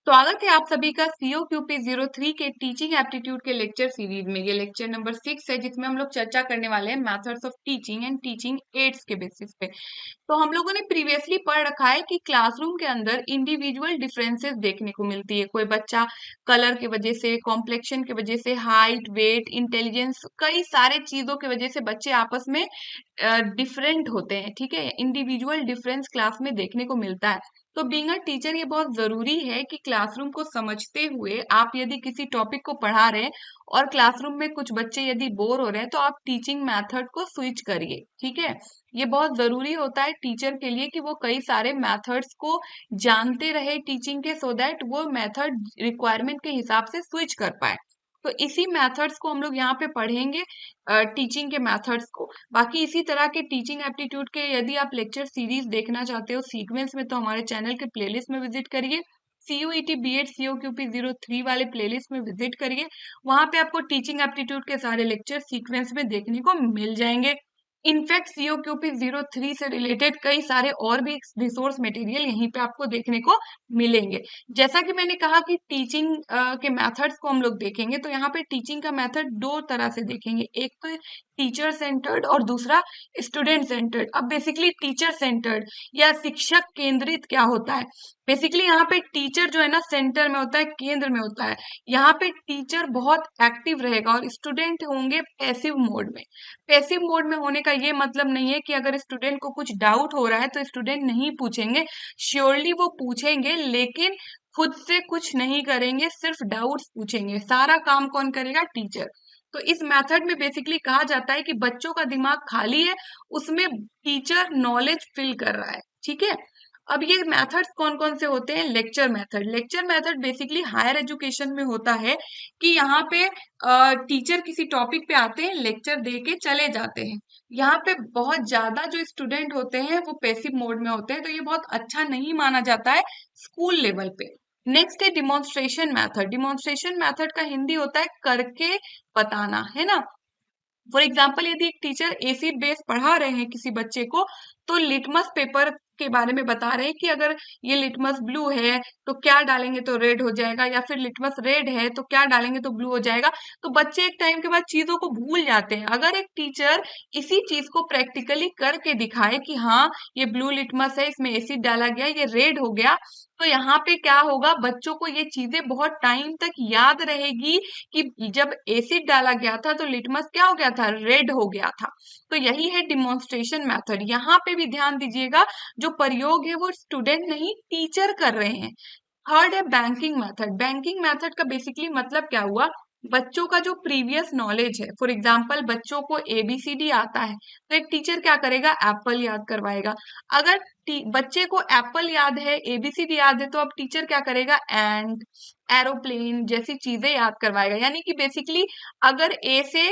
स्वागत है आप सभी का COQP 03 के टीचिंग एप्टीट्यूड के लेक्चर सीरीज में। ये लेक्चर नंबर 6 है जिसमें हम लोग चर्चा करने वाले हैं methods of teaching and teaching ads के बेसिस पे। तो हम लोगों ने प्रीवियसली पढ़ रखा है कि क्लासरूम के अंदर इंडिविजुअल डिफरेंसेस देखने को मिलती है। कोई बच्चा कलर की वजह से, कॉम्प्लेक्शन की वजह से, हाइट, वेट, इंटेलिजेंस, कई सारे चीजों की वजह से बच्चे आपस में डिफरेंट होते हैं। ठीक है, इंडिविजुअल डिफरेंस क्लास में देखने को मिलता है। तो बीइंग अ टीचर ये बहुत जरूरी है कि क्लासरूम को समझते हुए आप यदि किसी टॉपिक को पढ़ा रहे हैं और क्लासरूम में कुछ बच्चे यदि बोर हो रहे हैं तो आप टीचिंग मेथड को स्विच करिए। ठीक है, ये बहुत जरूरी होता है टीचर के लिए कि वो कई सारे मेथड्स को जानते रहे टीचिंग के, सो दैट वो मेथड रिक्वायरमेंट के हिसाब से स्विच कर पाए। तो इसी मेथड्स को हम लोग यहाँ पे पढ़ेंगे, टीचिंग के मेथड्स को। बाकी इसी तरह के टीचिंग एप्टीट्यूड के यदि आप लेक्चर सीरीज देखना चाहते हो सीक्वेंस में, तो हमारे चैनल के प्लेलिस्ट में विजिट करिए। CUET BEd COQP 03 वाले प्लेलिस्ट में विजिट करिए। वहां पे आपको टीचिंग एप्टीट्यूड के सारे लेक्चर सीक्वेंस में देखने को मिल जाएंगे। इनफैक्ट COQP 03 से रिलेटेड कई सारे और भी रिसोर्स मटेरियल यहीं पे आपको देखने को मिलेंगे। जैसा कि मैंने कहा कि टीचिंग के मेथड्स को हम लोग देखेंगे, तो यहाँ पे टीचिंग का मेथड दो तरह से देखेंगे। एक तो टीचर सेंटर्ड और दूसरा स्टूडेंट सेंटर्ड। अब बेसिकली टीचर सेंटर्ड या शिक्षक केंद्रित क्या होता है? बेसिकली यहाँ पे टीचर जो है ना सेंटर में होता है, केंद्र में होता है। यहाँ पे टीचर बहुत एक्टिव रहेगा और स्टूडेंट होंगे पैसिव मोड में। पैसिव मोड में होने का ये मतलब नहीं है कि अगर स्टूडेंट को कुछ डाउट हो रहा है तो स्टूडेंट नहीं पूछेंगे। श्योरली वो पूछेंगे, लेकिन खुद से कुछ नहीं करेंगे, सिर्फ डाउट्स पूछेंगे। सारा काम कौन करेगा? टीचर। तो इस मेथड में बेसिकली कहा जाता है कि बच्चों का दिमाग खाली है, उसमें टीचर नॉलेज फिल कर रहा है। ठीक है, अब ये मेथड्स कौन कौन से होते हैं? Lecture method. Lecture method basically higher education में होता है कि यहाँ पे टीचर किसी टॉपिक पे आते हैं, लेक्चर दे के चले जाते हैं। यहाँ पे बहुत ज्यादा जो स्टूडेंट होते हैं वो पैसिव मोड में होते हैं, तो ये बहुत अच्छा नहीं माना जाता है स्कूल लेवल पे। नेक्स्ट है डिमॉन्स्ट्रेशन मेथड। डिमॉन्स्ट्रेशन मेथड का हिंदी होता है करके बताना, है ना। फॉर एग्जाम्पल यदि एक टीचर एसिड बेस पढ़ा रहे हैं किसी बच्चे को, तो लिटमस पेपर के बारे में बता रहे हैं कि अगर ये लिटमस ब्लू है तो क्या डालेंगे तो रेड हो जाएगा, या फिर लिटमस रेड है तो क्या डालेंगे तो ब्लू हो जाएगा। तो बच्चे एक टाइम के बाद चीजों को भूल जाते हैं। अगर एक टीचर इसी चीज को प्रैक्टिकली करके दिखाए कि हाँ ये ब्लू लिटमस है, इसमें एसिड डाला गया, ये रेड हो गया, तो यहाँ पे क्या होगा, बच्चों को ये चीजें बहुत टाइम तक याद रहेगी कि जब एसिड डाला गया था तो लिटमस क्या हो गया था? रेड हो गया था। तो यही है डिमॉन्स्ट्रेशन मेथड। यहाँ पे भी ध्यान दीजिएगा, जो प्रयोग है वो स्टूडेंट नहीं टीचर कर रहे हैं। थर्ड है बैंकिंग मेथड। बैंकिंग मेथड का बेसिकली मतलब क्या हुआ? बच्चों का जो प्रीवियस नॉलेज है, फॉर एग्जाम्पल बच्चों को ABCD आता है तो एक टीचर क्या करेगा? एप्पल याद करवाएगा। अगर बच्चे को एप्पल याद है, ABCD याद है, तो अब टीचर क्या करेगा? एंड, एरोप्लेन जैसी चीजें याद करवाएगा। यानी कि बेसिकली अगर ए से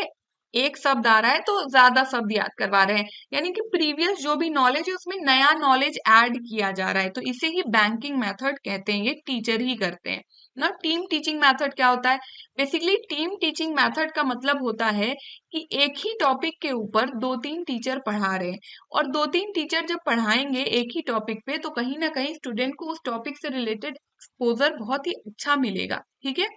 एक शब्द आ रहा है तो ज्यादा शब्द याद करवा रहे हैं, यानी कि प्रीवियस जो भी नॉलेज है उसमें नया नॉलेज ऐड किया जा रहा है। तो इसे ही बैंकिंग मेथड कहते हैं, ये टीचर ही करते हैं ना। टीम टीचिंग मेथड क्या होता है? बेसिकली टीम टीचिंग मेथड का मतलब होता है कि एक ही टॉपिक के ऊपर दो तीन टीचर पढ़ा रहे हैं, और दो तीन टीचर जब पढ़ाएंगे एक ही टॉपिक पे तो कहीं ना कहीं स्टूडेंट को उस टॉपिक से रिलेटेड एक्सपोजर बहुत ही अच्छा मिलेगा। ठीक है,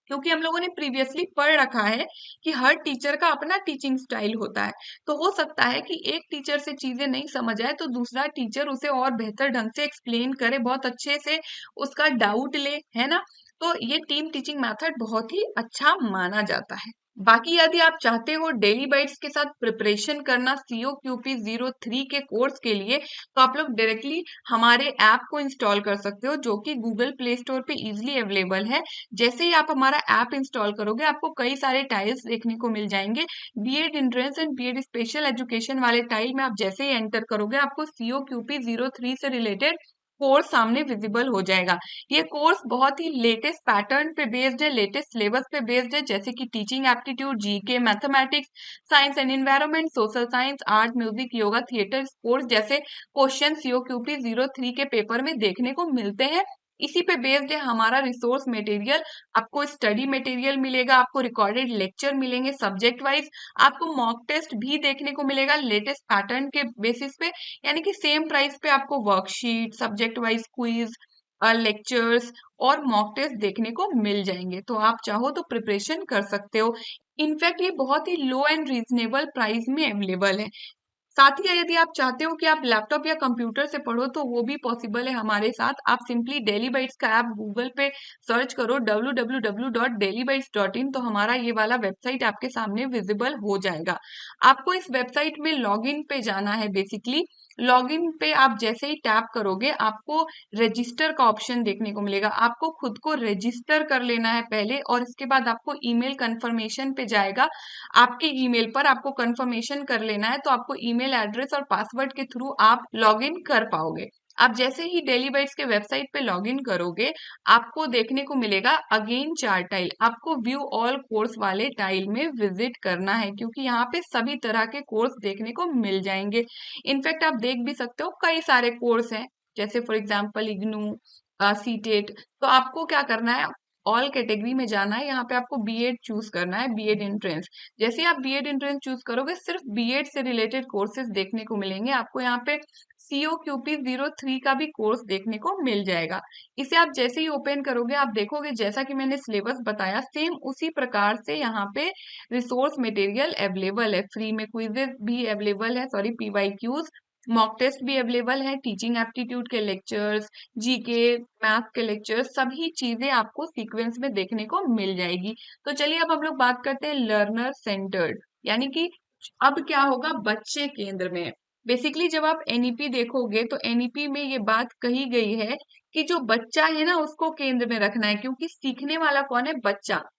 क्योंकि हम लोगों ने प्रीवियसली पढ़ रखा है कि हर टीचर का अपना टीचिंग स्टाइल होता है। तो हो सकता है कि एक टीचर से चीजें नहीं समझ आए तो दूसरा टीचर उसे और बेहतर ढंग से एक्सप्लेन करे, बहुत अच्छे से उसका डाउट ले, है ना। तो ये टीम टीचिंग मेथड बहुत ही अच्छा माना जाता है। बाकी यदि आप चाहते हो डेली बाइट्स के साथ प्रिपरेशन करना COQP 03 के कोर्स के लिए, तो आप लोग डायरेक्टली हमारे ऐप को इंस्टॉल कर सकते हो, जो कि गूगल प्ले स्टोर पे इजीली अवेलेबल है। जैसे ही आप हमारा ऐप इंस्टॉल करोगे आपको कई सारे टाइल्स देखने को मिल जाएंगे। BEd entrance and BEd special education वाले टाइल में आप जैसे ही एंटर करोगे आपको COQP 03 से रिलेटेड कोर्स सामने विजिबल हो जाएगा। ये कोर्स बहुत ही लेटेस्ट पैटर्न पे बेस्ड है, लेटेस्ट सिलेबस पे बेस्ड है, जैसे कि teaching aptitude, GK, mathematics, science and environment, social science, art, music, yoga, theatre, sports जैसे क्वेश्चन COQP 03 के पेपर में देखने को मिलते हैं। इसी पे बेस्ड है हमारा रिसोर्स मटेरियल। आपको स्टडी मटेरियल मिलेगा, आपको रिकॉर्डेड लेक्चर मिलेंगे सब्जेक्ट वाइज, आपको मॉक टेस्ट भी देखने को मिलेगा लेटेस्ट पैटर्न के बेसिस पे। यानी कि सेम प्राइस पे आपको worksheet, subject wise quiz, lectures और मॉक टेस्ट देखने को मिल जाएंगे। तो आप चाहो तो प्रिपरेशन कर सकते हो। इनफैक्ट ये बहुत ही लो एंड रीजनेबल प्राइस में अवेलेबल है। साथ ही यदि आप चाहते हो कि आप लैपटॉप या कंप्यूटर से पढ़ो तो वो भी पॉसिबल है हमारे साथ। आप सिंपली डेली बाइट्स का ऐप गूगल पे सर्च करो www.dailybytes.in, तो हमारा ये वाला वेबसाइट आपके सामने विजिबल हो जाएगा। आपको इस वेबसाइट में लॉगिन पे जाना है। बेसिकली लॉगिन पे आप जैसे ही टैप करोगे आपको रजिस्टर का ऑप्शन देखने को मिलेगा। आपको खुद को रजिस्टर कर लेना है पहले, और इसके बाद आपको ईमेल कंफर्मेशन पे जाएगा। आपके ईमेल पर आपको कंफर्मेशन कर लेना है, तो आपको ईमेल एड्रेस और पासवर्ड के थ्रू आप लॉगिन कर पाओगे। आप जैसे ही डेली बाइट्स के वेबसाइट पे लॉगिन करोगे आपको देखने को मिलेगा अगेन चार्ट टाइल। आपको व्यू ऑल कोर्स वाले टाइल में विजिट करना है, क्योंकि यहाँ पे सभी तरह के कोर्स देखने को मिल जाएंगे। इनफैक्ट आप देख भी सकते हो कई सारे कोर्स हैं, जैसे फॉर एग्जाम्पल इग्नू, सीटेट। तो आपको क्या करना है, ऑल कैटेगरी में जाना है। यहाँ पे आपको बीएड चूज करना है, बीएड एंट्रेंस। जैसे ही आप बीएड एंट्रेंस चूज करोगे सिर्फ बीएड से रिलेटेड कोर्सेज देखने को मिलेंगे आपको। यहाँ पे COQP03 का भी कोर्स देखने को मिल जाएगा। इसे आप जैसे ही ओपन करोगे आप देखोगे जैसा कि मैंने सिलेबस बताया सेम उसी प्रकार से यहाँ पे रिसोर्स मटेरियल अवेलेबल है। फ्री में क्विजेज भी अवेलेबल है, सॉरी PYQs, मॉक टेस्ट भी अवेलेबल है, टीचिंग एप्टीट्यूड के लेक्चर्स, जीके, मैथ के लेक्चर्स, सभी चीजें आपको सीक्वेंस में देखने को मिल जाएगी। तो चलिए अब हम लोग बात करते हैं लर्नर सेंटर्ड, यानी कि अब क्या होगा बच्चे केंद्र में। बेसिकली जब आप एनईपी देखोगे तो एनईपी में ये बात कही गई है कि जो बच्चा है ना उसको केंद्र में रखना है, क्योंकि सीखने वाला कौन है, बच्चा।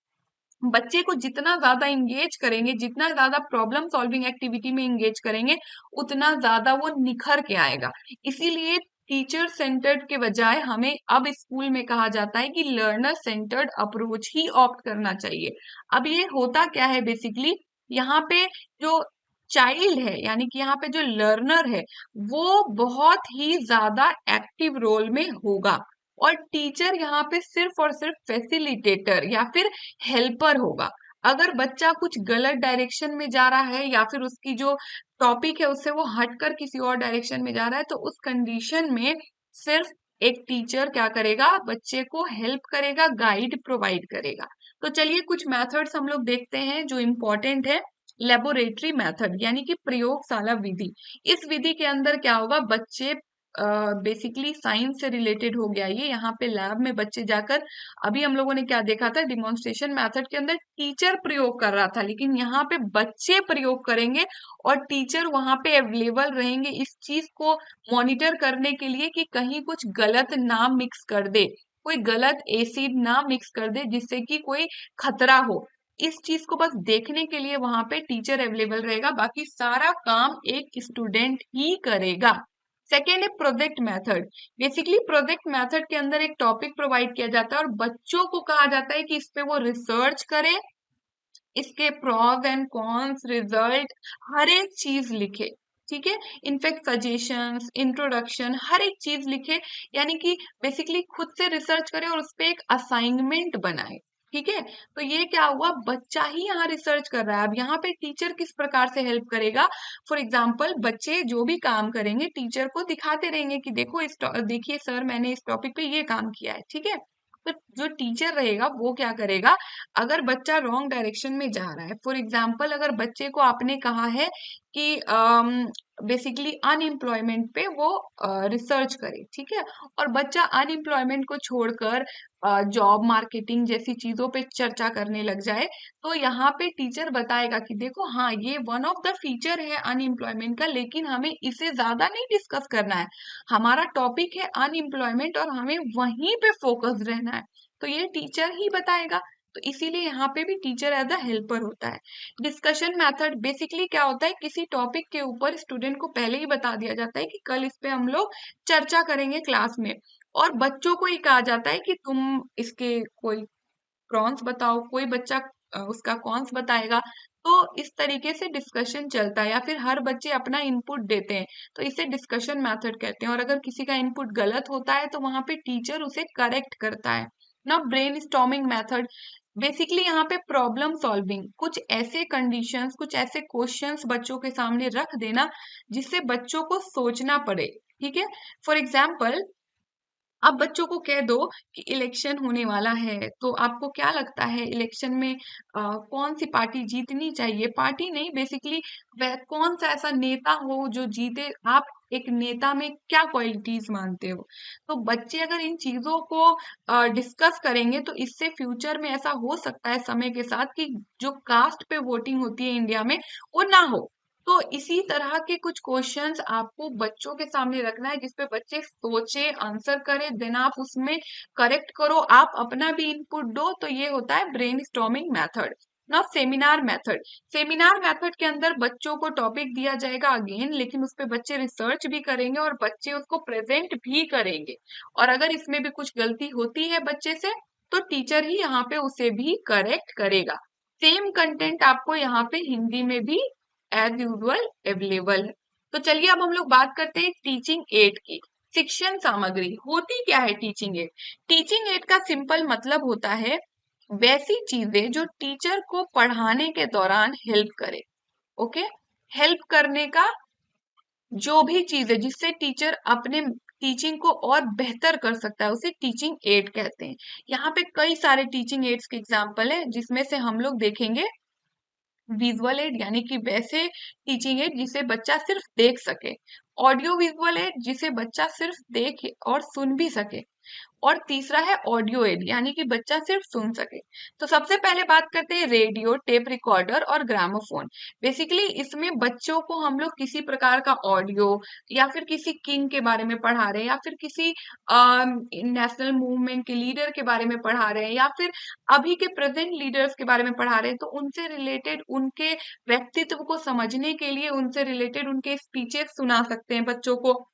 बच्चे को जितना ज्यादा इंगेज करेंगे, जितना ज्यादा प्रॉब्लम सॉल्विंग एक्टिविटी में इंगेज करेंगे, उतना ज्यादा वो निखर के आएगा। इसीलिए टीचर सेंटर्ड के बजाय हमें अब स्कूल में कहा जाता है कि लर्नर सेंटर्ड अप्रोच ही ऑप्ट करना चाहिए। अब ये होता क्या है, बेसिकली यहाँ पे जो चाइल्ड है, यानी कि यहाँ पे जो लर्नर है, वो बहुत ही ज्यादा एक्टिव रोल में होगा, और टीचर यहाँ पे सिर्फ और सिर्फ फैसिलिटेटर या फिर हेल्पर होगा। अगर बच्चा कुछ गलत डायरेक्शन में जा रहा है या फिर उसकी जो टॉपिक है उससे वो हटकर किसी और डायरेक्शन में जा रहा है, तो उस कंडीशन में सिर्फ एक टीचर क्या करेगा, बच्चे को हेल्प करेगा, गाइड प्रोवाइड करेगा। तो चलिए कुछ मेथड्स हम लोग देखते हैं जो इम्पोर्टेंट है। लेबोरेटरी मेथड यानी कि प्रयोगशाला विधि। इस विधि के अंदर क्या होगा, बच्चे बेसिकली साइंस से रिलेटेड हो गया ये। यहाँ पे लैब में बच्चे जाकर, अभी हम लोगों ने क्या देखा था, डिमॉन्स्ट्रेशन मेथड के अंदर टीचर प्रयोग कर रहा था, लेकिन यहाँ पे बच्चे प्रयोग करेंगे और टीचर वहां पे अवेलेबल रहेंगे इस चीज को मॉनिटर करने के लिए कि कहीं कुछ गलत ना मिक्स कर दे, कोई गलत एसिड ना मिक्स कर दे जिससे कि कोई खतरा हो। इस चीज को बस देखने के लिए वहां पे टीचर अवेलेबल रहेगा, बाकी सारा काम एक स्टूडेंट ही करेगा। सेकेंड है project method. Basically project method के अंदर एक टॉपिक प्रोवाइड किया जाता है और बच्चों को कहा जाता है कि इस पे वो रिसर्च करे, इसके प्रॉस एंड कॉन्स, रिजल्ट, हर एक चीज लिखे। ठीक है, इनफैक्ट सजेशंस, इंट्रोडक्शन, हर एक चीज लिखे, यानी कि बेसिकली खुद से रिसर्च करे और उस पे एक असाइनमेंट बनाए। ठीक है, तो ये क्या हुआ, बच्चा ही यहाँ रिसर्च कर रहा है। अब यहाँ पे टीचर किस प्रकार से हेल्प करेगा, फॉर एग्जाम्पल बच्चे जो भी काम करेंगे टीचर को दिखाते रहेंगे कि देखो इस देखिए सर मैंने इस टॉपिक पे ये काम किया है। ठीक है, तो जो टीचर रहेगा वो क्या करेगा, अगर बच्चा रॉन्ग डायरेक्शन में जा रहा है, फॉर एग्जाम्पल अगर बच्चे को आपने कहा है कि बेसिकली अनएम्प्लॉयमेंट पे वो रिसर्च करे, ठीक है, और बच्चा अनएम्प्लॉयमेंट को छोड़कर जॉब मार्केटिंग जैसी चीजों पे चर्चा करने लग जाए, तो यहाँ पे टीचर बताएगा कि देखो हाँ ये वन ऑफ द फीचर है अनएम्प्लॉयमेंट का, लेकिन हमें इसे ज्यादा नहीं डिस्कस करना है, हमारा टॉपिक है अनएम्प्लॉयमेंट और हमें वहीं पे फोकस रहना है। तो ये टीचर ही बताएगा, तो इसीलिए यहाँ पे भी टीचर एज अ हेल्पर होता है। डिस्कशन मेथड बेसिकली क्या होता है, किसी टॉपिक के ऊपर स्टूडेंट को पहले ही बता दिया जाता है कि कल इस पे हम लोग चर्चा करेंगे क्लास में, और बच्चों को ही कहा जाता है कि तुम इसके कोई प्रॉन्स बताओ, कोई बच्चा उसका कॉन्स बताएगा। तो इस तरीके से डिस्कशन चलता है, या फिर हर बच्चे अपना इनपुट देते हैं, तो इसे डिस्कशन मेथड कहते हैं। और अगर किसी का इनपुट गलत होता है तो वहां पे टीचर उसे करेक्ट करता है ना। ब्रेन स्टॉर्मिंग मेथड, बेसिकली यहाँ पे प्रॉब्लम सॉल्विंग, कुछ ऐसे कंडीशंस, कुछ ऐसे क्वेश्चंस बच्चों के सामने रख देना जिससे बच्चों को सोचना पड़े। ठीक है, फॉर एग्जाम्पल आप बच्चों को कह दो कि इलेक्शन होने वाला है, तो आपको क्या लगता है इलेक्शन में कौन सी पार्टी जीतनी चाहिए? पार्टी नहीं, बेसिकली वह कौन सा ऐसा नेता हो जो जीते। आप एक नेता में क्या क्वालिटीज मानते हो? तो बच्चे अगर इन चीजों को डिस्कस करेंगे तो इससे फ्यूचर में ऐसा हो सकता है समय के साथ कि जो कास्ट पे वोटिंग होती है इंडिया में वो ना हो। तो इसी तरह के कुछ क्वेश्चंस आपको बच्चों के सामने रखना है जिसपे बच्चे सोचे, आंसर करें, देन आप उसमें करेक्ट करो, आप अपना भी इनपुट दो। तो ये होता है ब्रेन स्टॉर्मिंग मेथड। ना सेमिनार मेथड, सेमिनार मेथड के अंदर बच्चों को टॉपिक दिया जाएगा अगेन, लेकिन उस पे बच्चे रिसर्च भी करेंगे और बच्चे उसको प्रेजेंट भी करेंगे। और अगर इसमें भी कुछ गलती होती है बच्चे से तो टीचर ही यहाँ पे उसे भी करेक्ट करेगा। सेम कंटेंट आपको यहाँ पे हिंदी में भी एज यूजुअल अवेलेबल है। तो चलिए अब हम लोग बात करते हैं टीचिंग एड की। शिक्षण सामग्री होती क्या है टीचिंग एड? टीचिंग एड का सिंपल मतलब होता है वैसी चीजें जो टीचर को पढ़ाने के दौरान हेल्प करे। ओके, हेल्प करने का जो भी चीज है जिससे टीचर अपने टीचिंग को और बेहतर कर सकता है उसे टीचिंग एड कहते हैं। यहाँ पे कई सारे टीचिंग एड्स के एग्जाम्पल है जिसमें से हम लोग देखेंगे विजुअल एड यानी कि वैसे टीचिंग एड जिसे बच्चा सिर्फ देख सके, ऑडियो विजुअल एड जिसे बच्चा सिर्फ देख और सुन भी सके, और तीसरा है ऑडियो एड यानी कि बच्चा सिर्फ सुन सके। तो सबसे पहले बात करते हैं रेडियो, टेप रिकॉर्डर और ग्रामोफोन। बेसिकली इसमें बच्चों को हम लोग किसी प्रकार का ऑडियो या फिर किसी किंग के बारे में पढ़ा रहे हैं या फिर किसी नेशनल मूवमेंट के लीडर के बारे में पढ़ा रहे हैं या फिर अभी के प्रेजेंट लीडर्स के बारे में पढ़ा रहे हैं, तो उनसे रिलेटेड उनके व्यक्तित्व को समझने के लिए उनसे रिलेटेड उनके स्पीचेस सुना सकते हैं बच्चों को।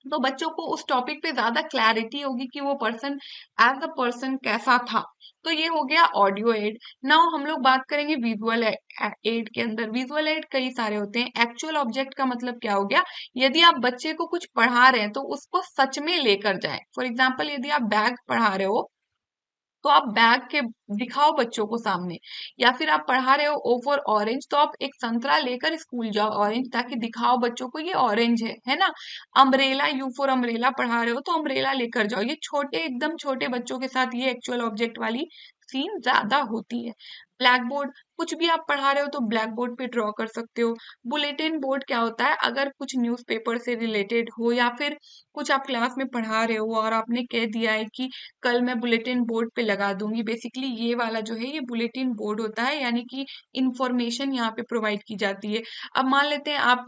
तो बच्चों को उस टॉपिक पे ज्यादा क्लैरिटी होगी कि वो पर्सन एज अ पर्सन कैसा था। तो ये हो गया ऑडियो एड। नाउ हम लोग बात करेंगे विजुअल एड के अंदर। विजुअल एड कई सारे होते हैं। एक्चुअल ऑब्जेक्ट का मतलब क्या हो गया? यदि आप बच्चे को कुछ पढ़ा रहे हैं तो उसको सच में लेकर जाएं। फॉर एग्जाम्पल यदि आप बैग पढ़ा रहे हो तो आप बैग के दिखाओ बच्चों को सामने, या फिर आप पढ़ा रहे हो ओ फॉर ऑरेंज तो आप एक संतरा लेकर स्कूल जाओ ऑरेंज, ताकि दिखाओ बच्चों को ये ऑरेंज है ना। अम्ब्रेला, यू फॉर अम्ब्रेला पढ़ा रहे हो तो अम्ब्रेला लेकर जाओ। ये छोटे एकदम छोटे बच्चों के साथ ये एक्चुअल ऑब्जेक्ट वाली सीन ज्यादा होती है। ब्लैक बोर्ड, कुछ भी आप पढ़ा रहे हो तो ब्लैक बोर्ड पे ड्रॉ कर सकते हो। बुलेटिन बोर्ड क्या होता है? अगर कुछ न्यूज़पेपर से रिलेटेड हो या फिर कुछ आप क्लास में पढ़ा रहे हो और आपने कह दिया है कि कल मैं बुलेटिन बोर्ड पे लगा दूंगी, बेसिकली ये वाला जो है ये बुलेटिन बोर्ड होता है, यानी कि इंफॉर्मेशन यहाँ पे प्रोवाइड की जाती है। अब मान लेते हैं आप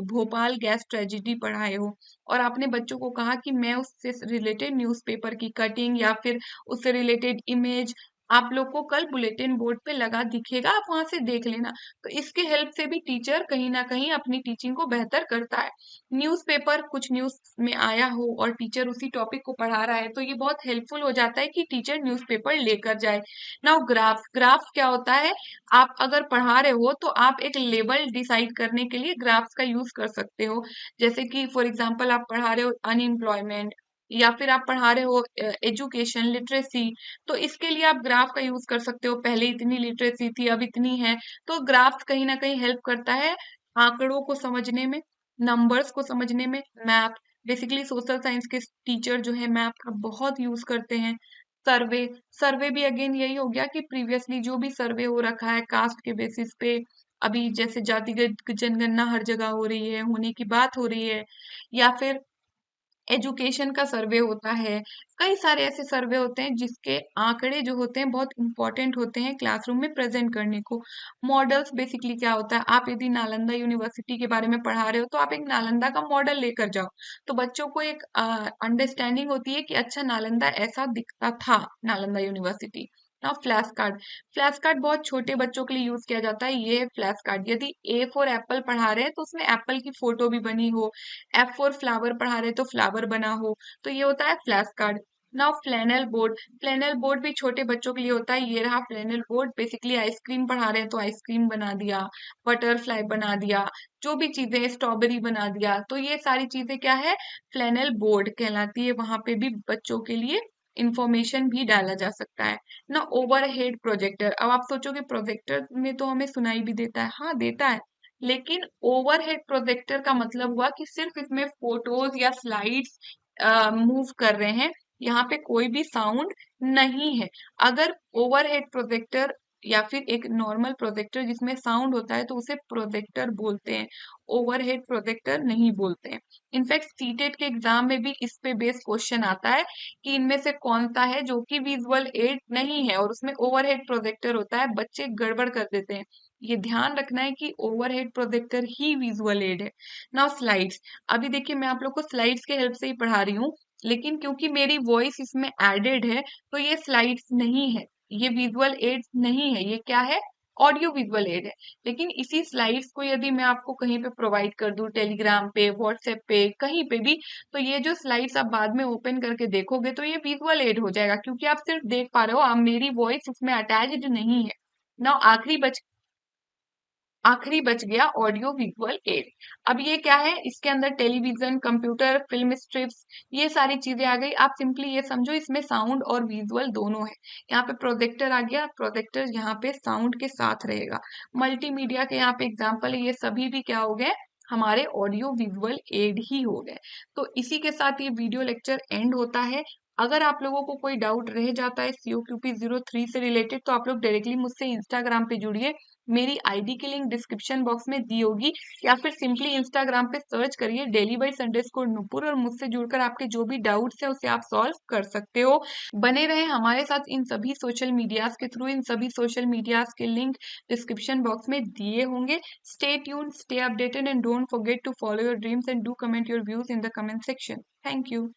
भोपाल गैस ट्रेजिडी पढ़ाए हो और आपने बच्चों को कहा कि मैं उससे रिलेटेड न्यूज़पेपर की कटिंग या फिर उससे रिलेटेड इमेज आप लोग को कल बुलेटिन बोर्ड पे लगा दिखेगा, आप वहां से देख लेना। तो इसके हेल्प से भी टीचर कहीं ना कहीं अपनी टीचिंग को बेहतर करता है। न्यूज़पेपर, कुछ न्यूज़ में आया हो और टीचर उसी टॉपिक को पढ़ा रहा है तो ये बहुत हेल्पफुल हो जाता है कि टीचर न्यूज़पेपर लेकर जाए। नाउ ग्राफ, ग्राफ क्या होता है? आप अगर पढ़ा रहे हो तो आप एक लेवल डिसाइड करने के लिए ग्राफ्स का यूज कर सकते हो। जैसे कि फॉर एग्जांपल आप पढ़ा रहे हो अनएम्प्लॉयमेंट या फिर आप पढ़ा रहे हो एजुकेशन लिटरेसी, तो इसके लिए आप ग्राफ का यूज कर सकते हो। पहले इतनी लिटरेसी थी अब इतनी है, तो ग्राफ कहीं ना कहीं हेल्प करता है आंकड़ों को समझने में, नंबर्स को समझने में। मैप, बेसिकली सोशल साइंस के टीचर जो है मैप का बहुत यूज करते हैं। सर्वे, सर्वे भी अगेन यही हो गया कि प्रीवियसली जो भी सर्वे हो रखा है कास्ट के बेसिस पे, अभी जैसे जातिगत जनगणना हर जगह हो रही है, होने की बात हो रही है, या फिर एजुकेशन का सर्वे होता है। कई सारे ऐसे सर्वे होते हैं जिसके आंकड़े जो होते हैं बहुत इंपॉर्टेंट होते हैं क्लासरूम में प्रेजेंट करने को। मॉडल्स बेसिकली क्या होता है? आप यदि नालंदा यूनिवर्सिटी के बारे में पढ़ा रहे हो तो आप एक नालंदा का मॉडल लेकर जाओ, तो बच्चों को एक अंडरस्टैंडिंग होती है कि अच्छा नालंदा ऐसा दिखता था, नालंदा यूनिवर्सिटी। ना फ्लैश कार्ड, फ्लैश कार्ड बहुत छोटे बच्चों के लिए यूज किया जाता है। ये फ्लैश कार्ड, यदि ए फॉर एप्पल पढ़ा रहे हैं तो उसमें एप्पल की फोटो भी बनी हो, एफ फॉर फ्लावर पढ़ा रहे तो फ्लावर बना हो, तो ये होता है flash card. Now flannel board, flannel board भी छोटे बच्चों के लिए होता है। ये रहा फ्लैनल बोर्ड, बेसिकली आइसक्रीम पढ़ा रहे हैं तो आइसक्रीम बना दिया, बटरफ्लाई बना दिया, जो भी चीजें, स्ट्रॉबेरी बना दिया, तो ये सारी चीजें क्या है? फ्लैनल बोर्ड कहलाती है। वहां पे भी बच्चों के लिए इंफॉर्मेशन भी डाला जा सकता है ना। ओवरहेड प्रोजेक्टर, अब आप सोचोगे प्रोजेक्टर में तो हमें सुनाई भी देता है, हाँ देता है, लेकिन ओवरहेड प्रोजेक्टर का मतलब हुआ कि सिर्फ इसमें फोटोज या स्लाइड्स मूव कर रहे हैं, यहाँ पे कोई भी साउंड नहीं है। अगर ओवरहेड प्रोजेक्टर या फिर एक नॉर्मल प्रोजेक्टर जिसमें साउंड होता है तो उसे प्रोजेक्टर बोलते हैं, ओवरहेड प्रोजेक्टर नहीं बोलते हैं। इनफैक्ट सीटेट के एग्जाम में भी इस पे बेस क्वेश्चन आता है कि इनमें से कौन सा है जो कि विजुअल एड नहीं है और उसमें ओवरहेड प्रोजेक्टर होता है, बच्चे गड़बड़ कर देते हैं। ये ध्यान रखना है कि ओवरहेड प्रोजेक्टर ही विजुअल एड है। नाउ स्लाइड्स, अभी देखिए मैं आप लोग को स्लाइड्स के हेल्प से ही पढ़ा रही हूँ, लेकिन क्योंकि मेरी वॉइस इसमें एडेड है तो ये स्लाइड्स नहीं है, ये विजुअल एड नहीं है, ये क्या है, ऑडियो विजुअल एड है। लेकिन इसी स्लाइड्स को यदि मैं आपको कहीं पे प्रोवाइड कर दूं, टेलीग्राम पे, व्हाट्सएप पे, कहीं पे भी, तो ये जो स्लाइड्स आप बाद में ओपन करके देखोगे तो ये विजुअल एड हो जाएगा, क्योंकि आप सिर्फ देख पा रहे हो, आप मेरी वॉइस उसमें अटैच्ड नहीं है ना। आखिरी बच गया ऑडियो विजुअल एड। अब ये क्या है, इसके अंदर टेलीविजन, कंप्यूटर, फिल्म स्ट्रिप्स, ये सारी चीजें आ गई। आप सिंपली ये समझो इसमें साउंड और विजुअल दोनों है। यहाँ पे प्रोजेक्टर आ गया, प्रोजेक्टर यहाँ पे साउंड के साथ रहेगा। मल्टीमीडिया के यहाँ पे एग्जाम्पल है, ये सभी भी क्या हो गए, हमारे ऑडियो विजुअल एड ही हो गए। तो इसी के साथ ये वीडियो लेक्चर एंड होता है। अगर आप लोगों को कोई डाउट रह जाता है COQP03 से रिलेटेड तो आप लोग डायरेक्टली मुझसे इंस्टाग्राम पे जुड़िए, मेरी आईडी की लिंक डिस्क्रिप्शन बॉक्स में दी होगी, या फिर सिंपली इंस्टाग्राम पे सर्च करिए daily_नुपुर और मुझसे जुड़कर आपके जो भी डाउट्स है उसे आप सॉल्व कर सकते हो। बने रहे हमारे साथ इन सभी सोशल मीडियाज के थ्रू, इन सभी सोशल मीडियाज के लिंक डिस्क्रिप्शन बॉक्स में दिए होंगे। Stay tune, stay updated and don't forget to follow your dreams and do comment your views in the comment section. Thank you.